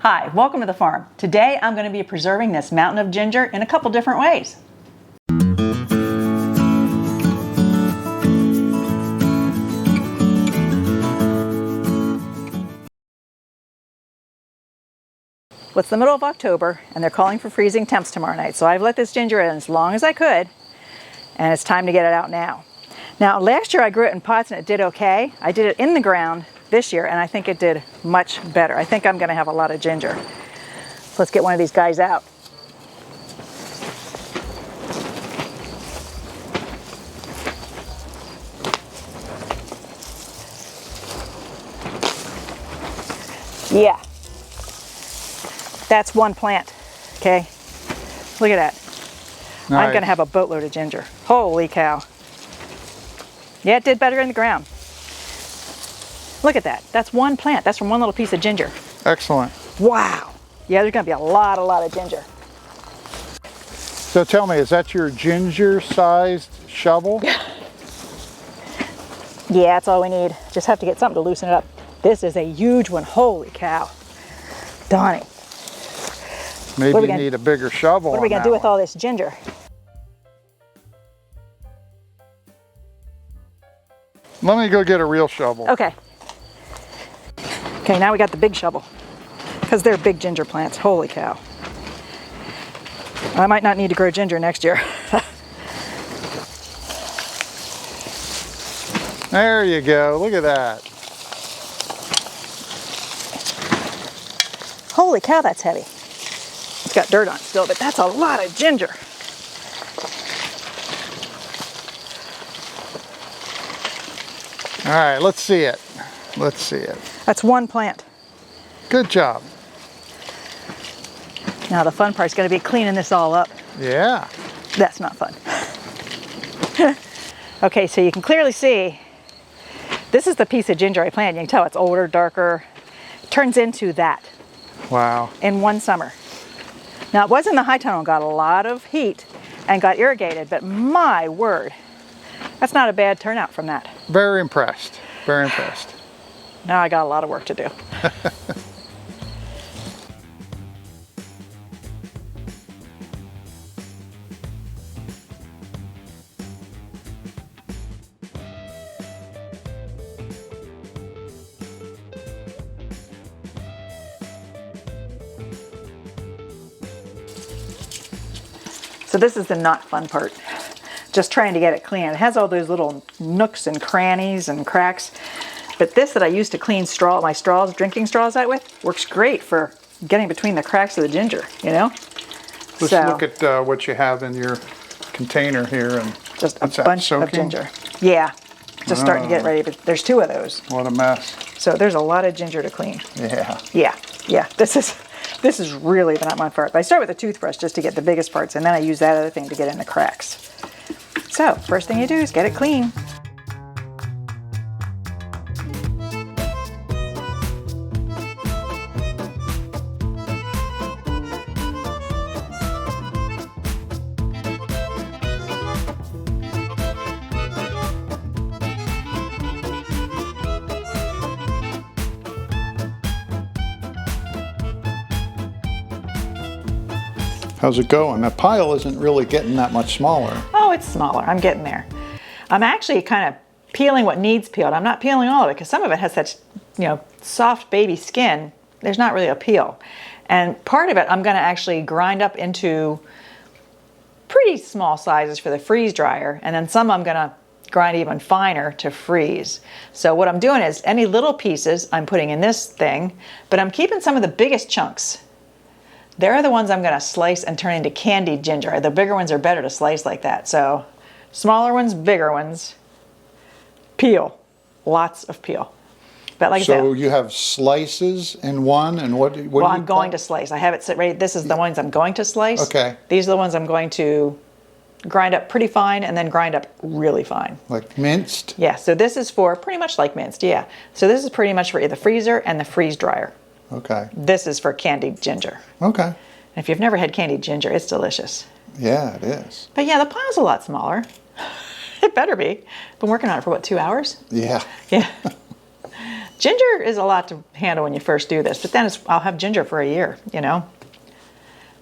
Hi, welcome to the farm. Today I'm going to be preserving this mountain of ginger in a couple different ways. Well, it's the middle of October and they're calling for freezing temps tomorrow night, so I've let this ginger in as long as I could, and it's time to get it out now. Now, last year I grew it in pots and it did okay. I did it in the ground this year and I think it did much better. I think I'm going to have a lot of ginger. Let's get one of these guys out. Yeah, that's one plant, okay? Look at that. Nice. I'm gonna have a boatload of ginger. Holy cow. Yeah, it did better in the ground. Look at that. That's one plant. That's from one little piece of ginger. Excellent. Wow. Yeah, there's gonna be a lot of ginger. So tell me, is that your ginger-sized shovel? Yeah, that's all we need. Just have to get something to loosen it up. This is a huge one. Holy cow. Donnie. Maybe you need a bigger shovel. What are we gonna do with all this ginger? Let me go get a real shovel. Okay. Okay, now we got the big shovel, because they're big ginger plants. Holy cow. I might not need to grow ginger next year. There you go. Look at that. Holy cow, that's heavy. It's got dirt on it still, but that's a lot of ginger. All right, let's see it. Let's see it. That's one plant. Good job. Now the fun part's going to be cleaning this all up. Yeah. That's not fun. Okay, so you can clearly see this is the piece of ginger I planted. You can tell it's older, darker. It turns into that. Wow. In one summer. Now it was in the high tunnel, got a lot of heat and got irrigated, but my word, that's not a bad turnout from that. Very impressed. Very impressed. Now I got a lot of work to do. So this is the not fun part, just trying to get it clean. It has all those little nooks and crannies and cracks, but this that I used to clean my straws, drinking straws out with, works great for getting between the cracks of the ginger, you know? Let's look at what you have in your container here. And just a bunch of ginger. Yeah, just starting to get ready, but there's two of those. What a mess. So there's a lot of ginger to clean. Yeah. Yeah, this is really the not my part. But I start with a toothbrush just to get the biggest parts, and then I use that other thing to get in the cracks. So first thing you do is get it clean. How's it going? That pile isn't really getting that much smaller. Oh, it's smaller. I'm getting there. I'm actually kind of peeling what needs peeled. I'm not peeling all of it because some of it has such, soft baby skin. There's not really a peel. And part of it I'm going to actually grind up into pretty small sizes for the freeze dryer, and then some I'm going to grind even finer to freeze. So what I'm doing is any little pieces I'm putting in this thing, but I'm keeping some of the biggest chunks. They're the ones I'm going to slice and turn into candied ginger. The bigger ones are better to slice like that. So smaller ones, bigger ones, peel, lots of peel. But like I said, so you have slices in one, and what do you I'm going to slice. I have it set ready. This is the ones I'm going to slice. Okay. These are the ones I'm going to grind up pretty fine and then grind up really fine. Like minced? Yeah, so this is for pretty much like minced, yeah. So this is pretty much for the freezer and the freeze dryer. Okay. This is for candied ginger. Okay. And if you've never had candied ginger, it's delicious. Yeah, it is. But yeah, the pile's a lot smaller. It better be. Been working on it for what, 2 hours? Yeah. Yeah. Ginger is a lot to handle when you first do this, but then I'll have ginger for a year, you know.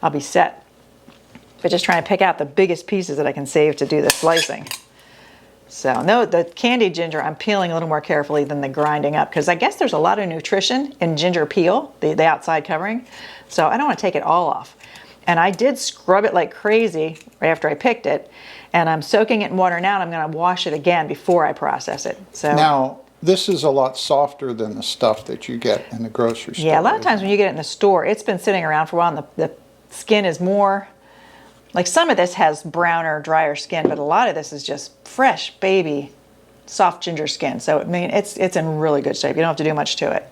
I'll be set. But just trying to pick out the biggest pieces that I can save to do the slicing. So no, the candied ginger I'm peeling a little more carefully than the grinding up, because I guess there's a lot of nutrition in ginger peel, the outside covering. So I don't want to take it all off. And I did scrub it like crazy right after I picked it. And I'm soaking it in water now, and I'm going to wash it again before I process it. So Now, this is a lot softer than the stuff that you get in the grocery store. yeah, a lot of times when you get it in the store, it's been sitting around for a while, and the skin is more, like some of this has browner, drier skin, but a lot of this is just fresh, baby, soft ginger skin. So I mean, it's in really good shape. You don't have to do much to it.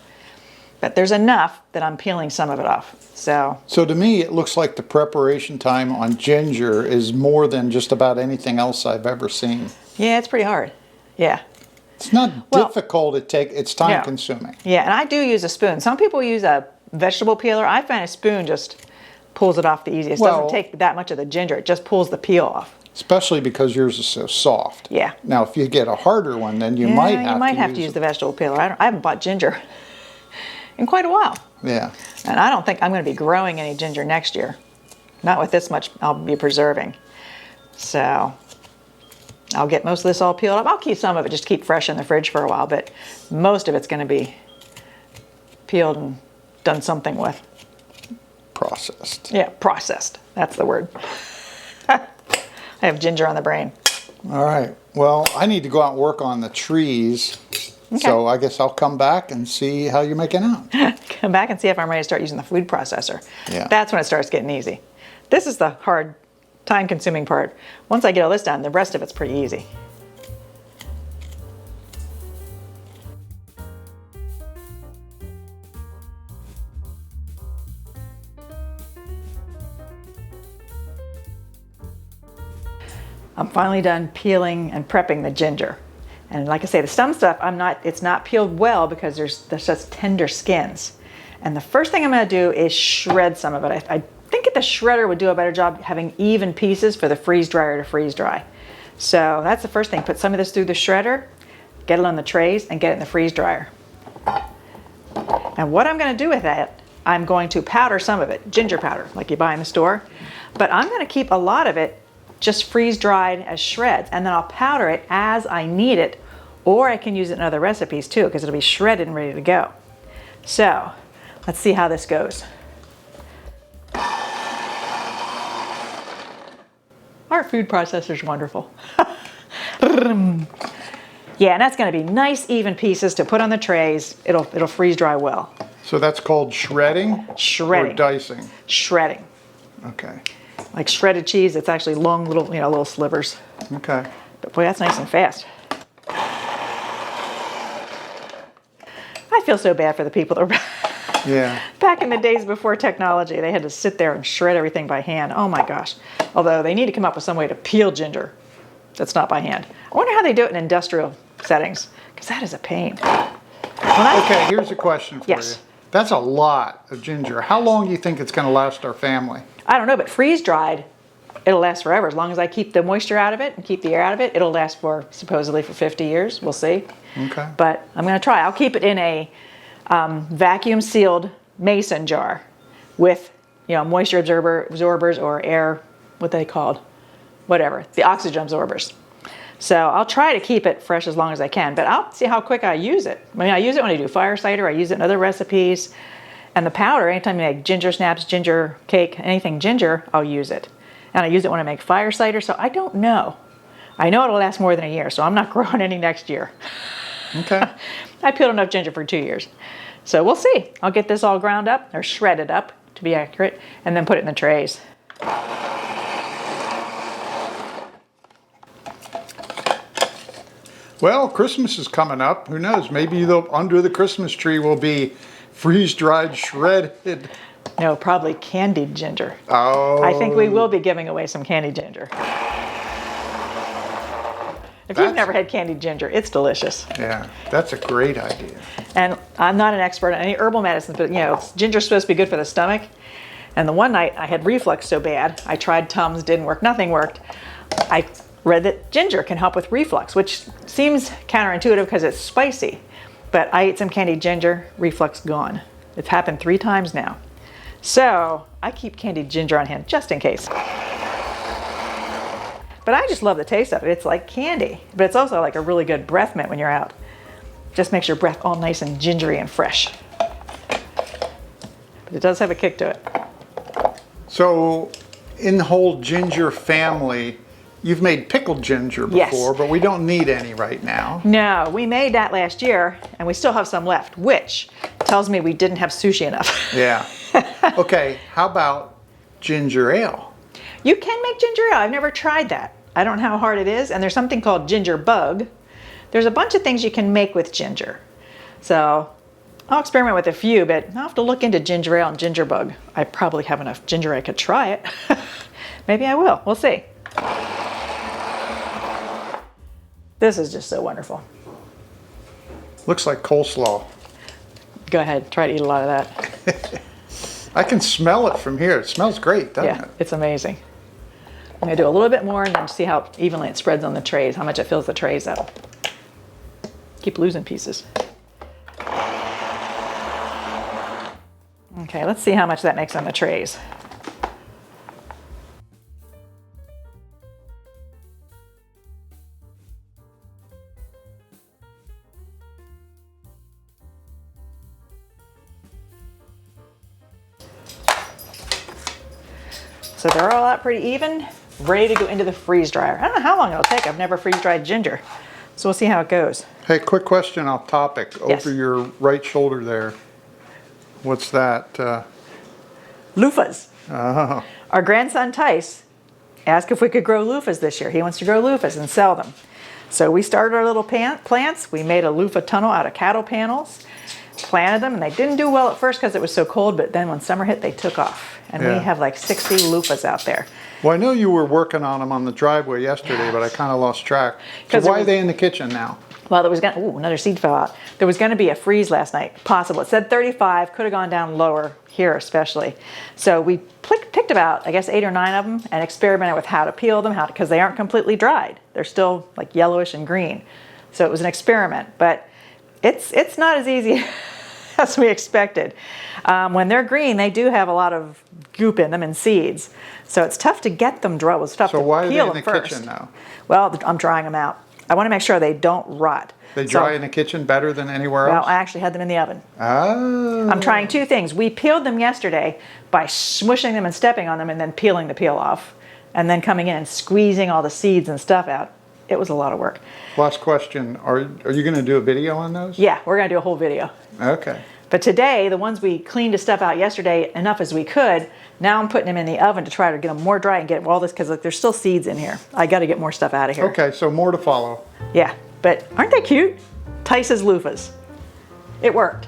But there's enough that I'm peeling some of it off. So to me, it looks like the preparation time on ginger is more than just about anything else I've ever seen. yeah, it's pretty hard. Yeah. It's not difficult to take, it's time consuming. Yeah, and I do use a spoon. Some people use a vegetable peeler. I find a spoon just pulls it off the easiest. It doesn't take that much of the ginger. It just pulls the peel off. Especially because yours is so soft. Yeah. Now, if you get a harder one, then you might have to use the vegetable peeler. I haven't bought ginger in quite a while. Yeah. And I don't think I'm going to be growing any ginger next year. Not with this much I'll be preserving. So I'll get most of this all peeled up. I'll keep some of it, just keep fresh in the fridge for a while, but most of it's going to be peeled and done something with. Processed. Yeah, processed. That's the word. I have ginger on the brain. All right. Well, I need to go out and work on the trees. Okay. So I guess I'll come back and see how you're making out. Come back and see if I'm ready to start using the food processor. Yeah. That's when it starts getting easy. This is the hard, time-consuming part. Once I get all this done, the rest of it's pretty easy. I'm finally done peeling and prepping the ginger. And like I say, some stuff it's not peeled well because there's such tender skins. And the first thing I'm going to do is shred some of it. I think the shredder would do a better job having even pieces for the freeze dryer to freeze dry. So that's the first thing. Put some of this through the shredder, get it on the trays, and get it in the freeze dryer. And what I'm going to do with that, I'm going to powder some of it, ginger powder, like you buy in the store. But I'm going to keep a lot of it just freeze dried as shreds, and then I'll powder it as I need it, or I can use it in other recipes too, because it'll be shredded and ready to go. So let's see how this goes. Our food processor is wonderful. Yeah, and that's going to be nice even pieces to put on the trays. It'll freeze dry well. So that's called shredding? Shredding. Or dicing? Shredding. Okay. Like shredded cheese, it's actually long little slivers. Okay. But boy, that's nice and fast. I feel so bad for the people that were back in the days before technology. They had to sit there and shred everything by hand. Oh my gosh. Although they need to come up with some way to peel ginger that's not by hand. I wonder how they do it in industrial settings, because that is a pain. Okay, here's a question for you. Yes. That's a lot of ginger. How long do you think it's going to last our family? I don't know, but freeze dried, it'll last forever. As long as I keep the moisture out of it and keep the air out of it, it'll last supposedly for 50 years. We'll see. Okay. But I'm going to try. I'll keep it in a vacuum sealed mason jar with, moisture absorbers or air, what they called, whatever, the oxygen absorbers. So I'll try to keep it fresh as long as I can, but I'll see how quick I use it. I mean, I use it when I do fire cider. I use it in other recipes. And the powder, anytime you make ginger snaps, ginger cake, anything ginger, I'll use it. And I use it when I make fire cider, so I don't know. I know it'll last more than a year, so I'm not growing any next year. Okay. I peeled enough ginger for 2 years. So we'll see. I'll get this all ground up, or shredded up, to be accurate, and then put it in the trays. Well, Christmas is coming up. Who knows? Maybe under the Christmas tree will be freeze-dried, shredded. No, probably candied ginger. Oh. I think we will be giving away some candied ginger. If you've never had candied ginger, it's delicious. Yeah, that's a great idea. And I'm not an expert on any herbal medicine, but ginger's supposed to be good for the stomach. And the one night I had reflux so bad, I tried Tums, didn't work, nothing worked. I read that ginger can help with reflux, which seems counterintuitive because it's spicy. but I ate some candied ginger, reflux gone. It's happened 3 times now. So I keep candied ginger on hand just in case. But I just love the taste of it. It's like candy, but it's also like a really good breath mint when you're out. Just makes your breath all nice and gingery and fresh. But it does have a kick to it. So in the whole ginger family, you've made pickled ginger before, Yes. but we don't need any right now. No, we made that last year and we still have some left, which tells me we didn't have sushi enough. Yeah. Okay, how about ginger ale? You can make ginger ale. I've never tried that. I don't know how hard it is. And there's something called ginger bug. There's a bunch of things you can make with ginger. So I'll experiment with a few, but I'll have to look into ginger ale and ginger bug. I probably have enough ginger I could try it. Maybe I will. We'll see. This is just so wonderful. Looks like coleslaw. Go ahead, try to eat a lot of that. I can smell it from here. It smells great, doesn't Yeah, it? it's amazing. I'm gonna do a little bit more and then see how evenly it spreads on the trays, how much it fills the trays up. Keep losing pieces. Okay, let's see how much that makes on the trays. So they're all out pretty even, ready to go into the freeze dryer. I don't know how long it'll take. I've never freeze dried ginger. So we'll see how it goes. Hey, quick question off topic. Yes. Over your right shoulder there. What's that? Loofahs. Oh, Our grandson Tice asked if we could grow loofahs this year. He wants to grow loofahs and sell them. So we started our little plants. We made a loofah tunnel out of cattle panels, planted them, and they didn't do well at first because it was so cold, but then when summer hit, they took off. And Yeah. we have like 60 loofahs out there. well, I know you were working on them on the driveway yesterday, but I kind of lost track. So 'Cause it why are was- they in the kitchen now? Well, there was gonna, ooh, another seed fell out. There was gonna be a freeze last night, possible. It said 35, could have gone down lower here especially. So we picked about, I guess, 8 or 9 of them and experimented with how to peel them, because they aren't completely dried. They're still like yellowish and green. So it was an experiment, but it's not as easy as we expected. When they're green, they do have a lot of goop in them and seeds. So it's tough to get them dry. It's tough So to why are they peel in them the first. kitchen now? Well, I'm drying them out. I want to make sure they don't rot. They So- dry in the kitchen better than anywhere Well, else? I actually had them in the oven. Oh. I'm trying 2 things. We peeled them yesterday by smushing them and stepping on them and then peeling the peel off. And then coming in and squeezing all the seeds and stuff out. It was a lot of work. Last question. Are you going to do a video on those? Yeah, we're going to do a whole video. Okay. But today, the ones we cleaned the stuff out yesterday enough as we could, now I'm putting them in the oven to try to get them more dry and get all this, because there's still seeds in here. I got to get more stuff out of here. Okay, so more to follow. Yeah, but aren't they cute? Tice's loofahs. It worked.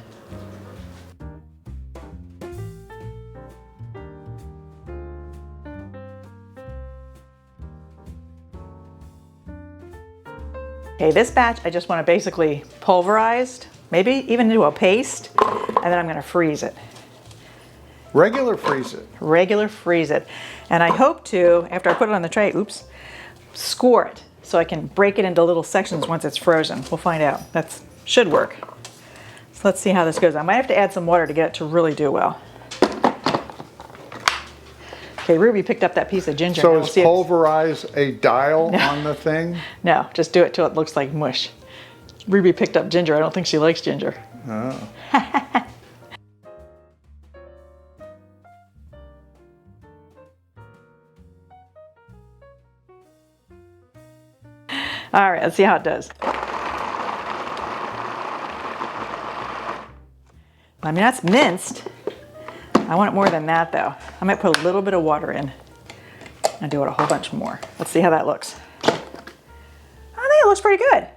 Okay, this batch I just want to basically pulverized, maybe even do a paste, and then I'm going to freeze it. Regular freeze it. Regular freeze it. And I hope to, after I put it on the tray, score it so I can break it into little sections once it's frozen. We'll find out. That should work. So let's see how this goes. I might have to add some water to get it to really do well. Okay, Ruby picked up that piece of ginger. So Now we'll is see if- pulverize a dial on the thing? No, just do it till it looks like mush. Ruby picked up ginger. I don't think she likes ginger. Oh. All right, let's see how it does. I mean, that's minced. I want it more than that, though. I might put a little bit of water in and do it a whole bunch more. Let's see how that looks. I think it looks pretty good.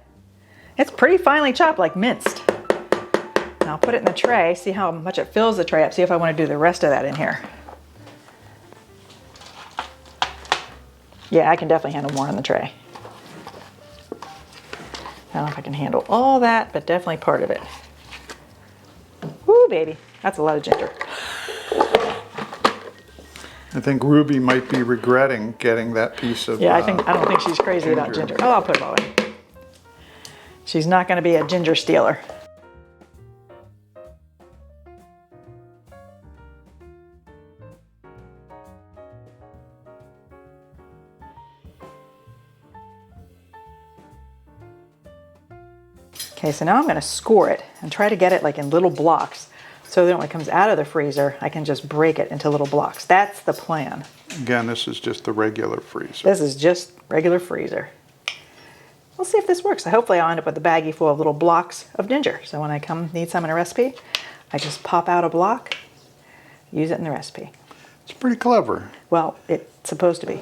It's pretty finely chopped, like minced. Now I'll put it in the tray, see how much it fills the tray up, see if I want to do the rest of that in here. Yeah, I can definitely handle more on the tray. I don't know if I can handle all that, but definitely part of it. Woo, baby. That's a lot of ginger. I think Ruby might be regretting getting that piece of Yeah, I don't think she's crazy about ginger. Oh, I'll put it all in. She's not going to be a ginger stealer. Okay, so now I'm going to score it and try to get it like in little blocks so that when it comes out of the freezer, I can just break it into little blocks. That's the plan. Again, this is just the regular freezer. This is just regular freezer. We'll see if this works. So hopefully I'll end up with a baggie full of little blocks of ginger. So when I come need some in a recipe, I just pop out a block, use it in the recipe. It's pretty clever. Well, it's supposed to be.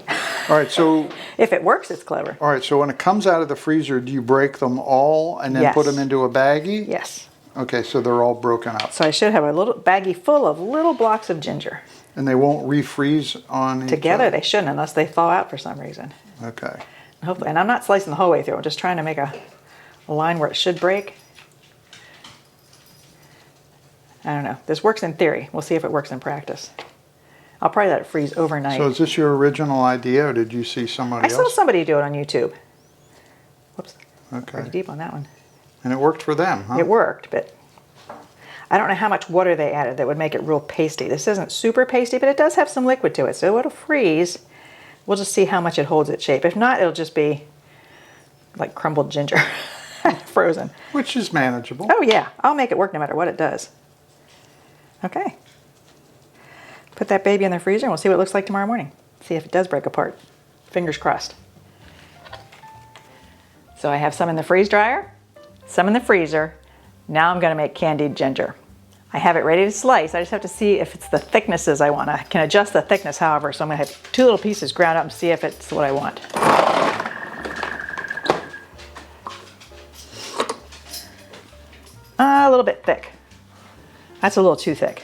All right, so If it works, it's clever. all right, so when it comes out of the freezer, do you break them all and then put Yes. them into a baggie? Yes. Okay, so they're all broken up. So I should have a little baggie full of little blocks of ginger. And they won't refreeze on each Together, other? they shouldn't unless they thaw out for some reason. Okay. Hopefully, and I'm not slicing the whole way through. I'm just trying to make a line where it should break. I don't know. This works in theory. We'll see if it works in practice. I'll probably let it freeze overnight. So is this your original idea, or did you see somebody I saw else? somebody do it on YouTube. Whoops. Okay. Pretty deep on that one. And it worked for them, huh? It worked, but I don't know how much water they added that would make it real pasty. This isn't super pasty, but it does have some liquid to it, so it'll freeze. We'll just see how much it holds its shape. If not, it'll just be like crumbled ginger, frozen. Which is manageable. Oh yeah, I'll make it work no matter what it does. Okay. Put that baby in the freezer and we'll see what it looks like tomorrow morning. See if it does break apart. Fingers crossed. So I have some in the freeze dryer, some in the freezer. Now I'm going to make candied ginger. I have it ready to slice. I just have to see if it's the thicknesses I want. I can adjust the thickness, however, so I'm going to have 2 little pieces ground up and see if it's what I want. A little bit thick. That's a little too thick.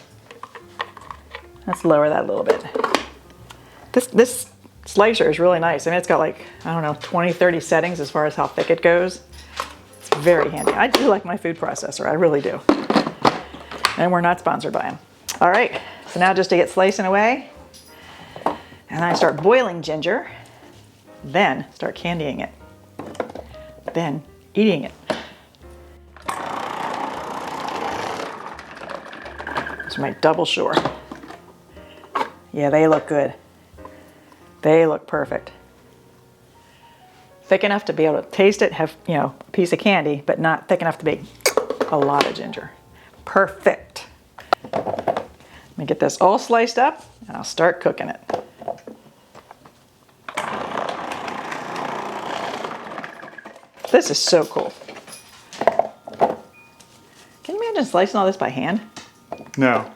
Let's lower that a little bit. This slicer is really nice. I mean, it's got like, I don't know, 20, 30 settings as far as how thick it goes. It's very handy. I do like my food processor. I really do. And we're not sponsored by them. All right, so now just to get slicing away, and I start boiling ginger, then start candying it, then eating it. This is my double shore. Yeah, they look good. They look perfect. Thick enough to be able to taste it, have, you know, a piece of candy, but not thick enough to be a lot of ginger. Perfect. Let me get this all sliced up and I'll start cooking it. This is so cool. Can you imagine slicing all this by hand? No.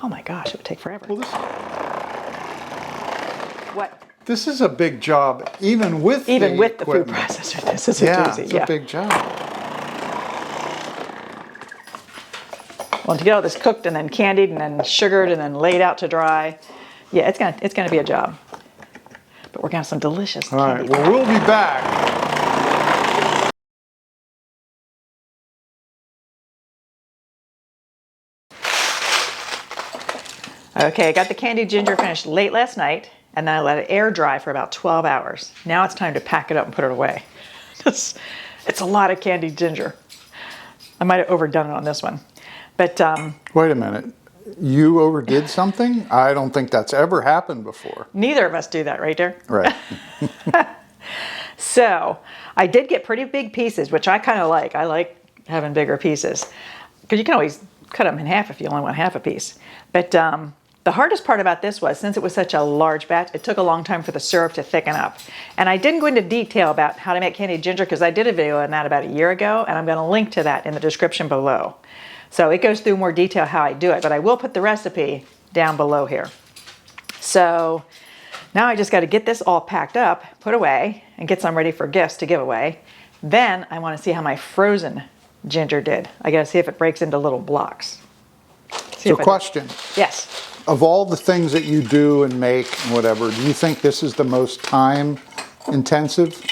Oh my gosh, it would take forever. Well, What? this is a big job, even with Even the with the food equipment. processor, this is a Yeah, doozy. it's a big job. Well, to get all this cooked and then candied and then sugared and then laid out to dry, yeah, it's gonna be a job. But we're gonna have some delicious All right, candied. well, we'll be back. Okay, I got the candied ginger finished late last night, and then I let it air dry for about 12 hours. Now it's time to pack it up and put it away. It's a lot of candied ginger. I might have overdone it on this one. But Wait a minute. You overdid something? I don't think that's ever happened before. neither of us do that, right there? Right. So I did get pretty big pieces, which I kind of like. I like having bigger pieces because you can always cut them in half if you only want half a piece. But the hardest part about this was, since it was such a large batch, it took a long time for the syrup to thicken up. And I didn't go into detail about how to make candied ginger because I did a video on that about a year ago, and I'm going to link to that in the description below. So it goes through more detail how I do it, but I will put the recipe down below here. So now I just got to get this all packed up, put away, and get some ready for gifts to give away. Then I want to see how my frozen ginger did. I got to see if it breaks into little blocks. See So if it- question, Yes. of all the things that you do and make and whatever, do you think this is the most time intensive?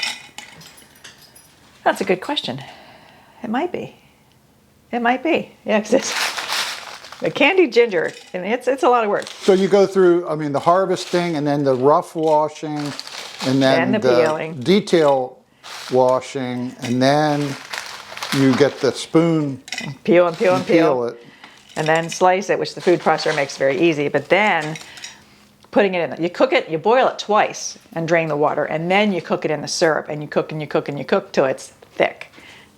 That's a good question. It might be. It might be. Yeah, because it's the candied ginger, and it's a lot of work. So you go through, I mean, the harvesting and then the rough washing and then And the peeling. detail washing, and then you get the spoon Peel and peel and and peel peel. it. And then slice it, which the food processor makes very easy. But then putting it in, you cook it, you boil it twice and drain the water, and then you cook it in the syrup, and you cook and you cook and you cook till it's thick.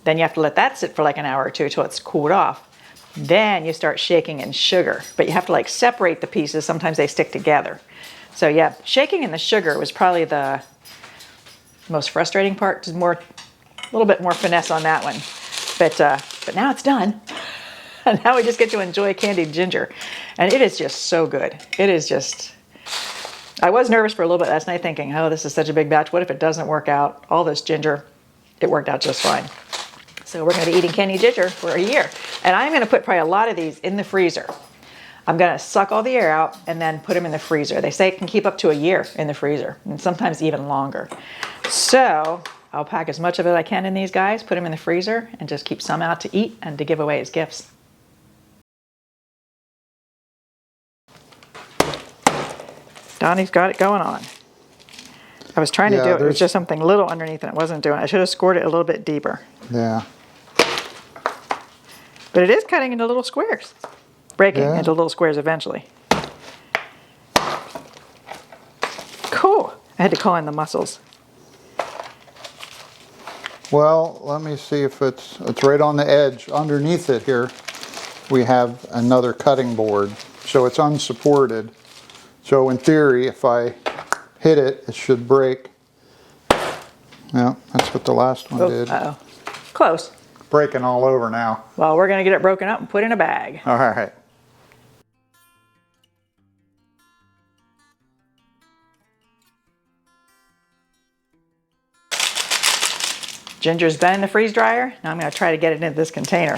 Then you have to let that sit for like an hour or two till it's cooled off. Then you start shaking in sugar, but you have to like separate the pieces. Sometimes they stick together. So yeah, shaking in the sugar was probably the most frustrating part. Just a little bit more finesse on that one. But now it's done. And now we just get to enjoy candied ginger. And it is just so good. It is just, I was nervous for a little bit last night thinking, oh, this is such a big batch. What if it doesn't work out? All this ginger, it worked out just fine. So we're going to be eating candied ginger for a year. And I'm going to put probably a lot of these in the freezer. I'm going to suck all the air out and then put them in the freezer. They say it can keep up to a year in the freezer, and sometimes even longer. So I'll pack as much of it as I can in these guys, put them in the freezer, and just keep some out to eat and to give away as gifts. Donnie's got it going on. I was trying to do it. It was just something little underneath and it wasn't doing it. I should have scored it a little bit deeper. Yeah. But it is cutting into little squares. Breaking into little squares eventually. Cool. I had to call in the mussels. Well, let me see if it's right on the edge. Underneath it here, we have another cutting board. So it's unsupported. So in theory, if I hit it, it should break. Yeah, that's what the last one did. Uh-oh. Close. Breaking all over now. Well, we're going to get it broken up and put in a bag. All right. Ginger's been in the freeze dryer. Now I'm going to try to get it into this container.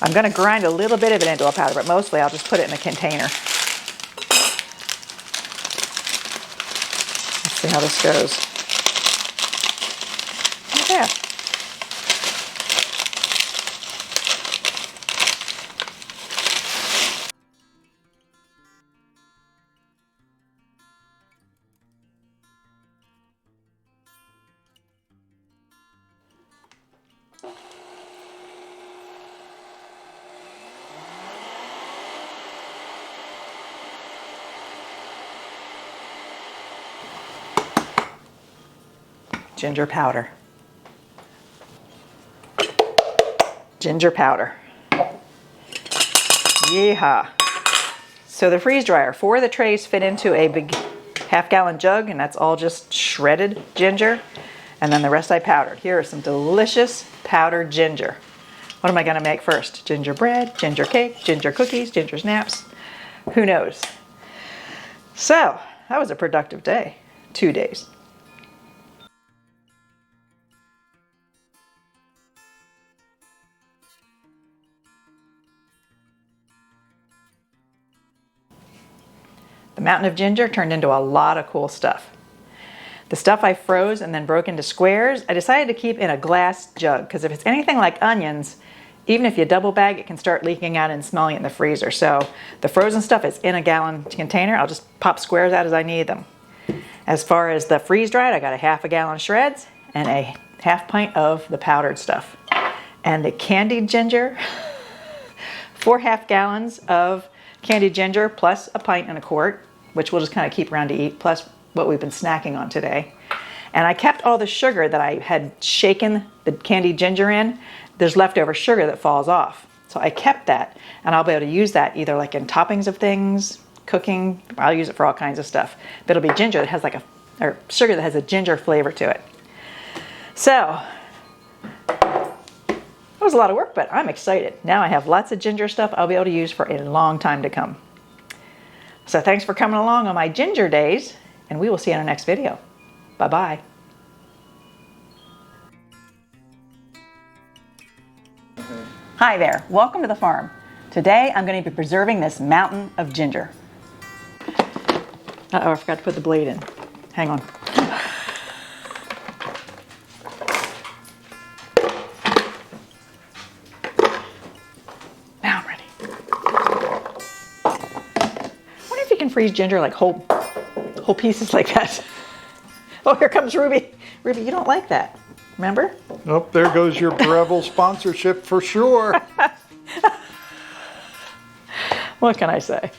I'm going to grind a little bit of it into a powder, but mostly I'll just put it in a container. Let's see how this goes. Yeah. Ginger powder. Ginger powder. Yeehaw. So the freeze dryer, 4 of the trays fit into a big half-gallon jug, and that's all just shredded ginger. And then the rest I powdered. Here is some delicious powdered ginger. What am I going to make first? Gingerbread, ginger cake, ginger cookies, ginger snaps. Who knows? So that was a productive day. 2 days. The mountain of ginger turned into a lot of cool stuff. The stuff I froze and then broke into squares, I decided to keep in a glass jug because if it's anything like onions, even if you double bag, it can start leaking out and smelling it in the freezer. So the frozen stuff is in a gallon container. I'll just pop squares out as I need them. As far as the freeze dried, I got a half a gallon shreds and a half pint of the powdered stuff. And the candied ginger, 4 half gallons of candied ginger plus a pint and a quart, which we'll just kind of keep around to eat, plus what we've been snacking on today. And I kept all the sugar that I had shaken the candied ginger in. There's leftover sugar that falls off. So I kept that, and I'll be able to use that either like in toppings of things, cooking. I'll use it for all kinds of stuff. But it'll be ginger that has or sugar that has a ginger flavor to it. So it was a lot of work, but I'm excited. Now I have lots of ginger stuff I'll be able to use for a long time to come. So thanks for coming along on my ginger days, and we will see you in our next video. Bye-bye. Hi there, welcome to the farm. Today I'm going to be preserving this mountain of ginger. Uh-oh, I forgot to put the blade in. Hang on. Freeze ginger like whole pieces like that. Oh, here comes Ruby. Ruby, you don't like that. Remember? Oh, there goes your Breville sponsorship for sure. What can I say?